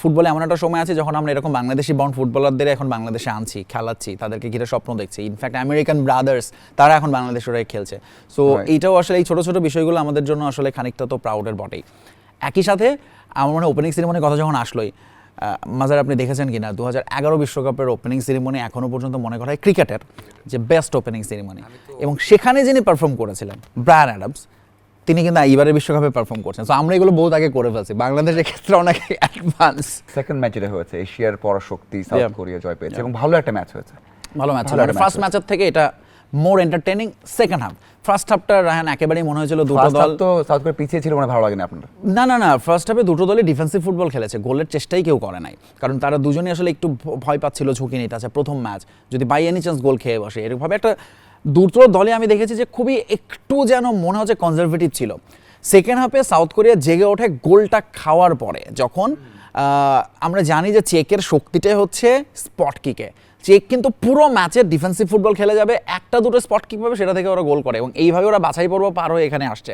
ফুটবলে এমন একটা সময় আছে যখন আমরা এরকম বাংলাদেশি বাউন্ড ফুটবলারদের এখন বাংলাদেশে আনছি, খেলাচ্ছি, তাদেরকে ঘিরে স্বপ্ন দেখছি। ইনফ্যাক্ট আমেরিকান ব্রাদার্স তারা এখন বাংলাদেশের হয়ে খেলছে। সো এইটাও আসলে এই ছোটো ছোটো বিষয়গুলো আমাদের জন্য আসলে খানিকটা তো প্রাউডের বটেই। একই সাথে আমার মনে হয় ওপেনিং সেরিমনির কথা যখন আসলোই, মাজার আপনি দেখেছেন কিনা 2011 বিশ্বকাপের ওপেনিং সেরিমনি এখনও পর্যন্ত মনে করা হয় ক্রিকেটের যে বেস্ট ওপেনিং সেরিমনি, এবং সেখানে যিনি পারফর্ম করেছিলেন ব্রায়ান অ্যাডামস, তিনি কিন্তু এইবারের বিশ্বকাপে পারফর্ম করছেন। সো আমরা এগুলো বহুত আগে করে ফেলছি, বাংলাদেশের ক্ষেত্রে অনেক অ্যাডভান্স। সেকেন্ড ম্যাচ যেটা হয়েছে এশিয়ার পরাশক্তি সাউথ কোরিয়া জয় পেয়েছে এবং ভালো একটা ম্যাচ হয়েছে। ভালো ম্যাচ ছিল, ফার্স্ট ম্যাচের থেকে এটা more entertaining. Second half, first হাফটা রায়হান একেবারেই মনে হয়েছিল দুটো দল তো সাউথ কোরিয়া পিছিয়ে ছিল, মানে ভালো লাগেনি আপনার? না, ফার্স্ট হাফে দুটো দলই ডিফেন্সিভ ফুটবল খেলেছে, গোলের চেষ্টাই কেউ করে নাই, কারণ তারা দুজনই আসলে একটু ভয় পাচ্ছিল, ঝুঁকি নিতে। আচ্ছা, প্রথম ম্যাচ যদি বাই এনি চান্স গোল খেয়ে বসে, এরকমভাবে একটা দুটো দলে আমি দেখেছি যে খুবই একটু যেন মনে হচ্ছে কনজারভেটিভ ছিল। সেকেন্ড হাফে সাউথ কোরিয়া জেগে ওঠে গোলটা খাওয়ার পরে, যখন আমরা জানি যে চেকের শক্তিটাই হচ্ছে স্পট কিকে। চেক কিন্তু পুরো ম্যাচের ডিফেন্সিভ ফুটবল খেলে যাবে, একটা দুটো স্পট কিক পাবে, সেটা থেকে ওরা গোল করে, এবং এইভাবে ওরা বাছাই পর্ব পার হয়ে এখানে আসছে।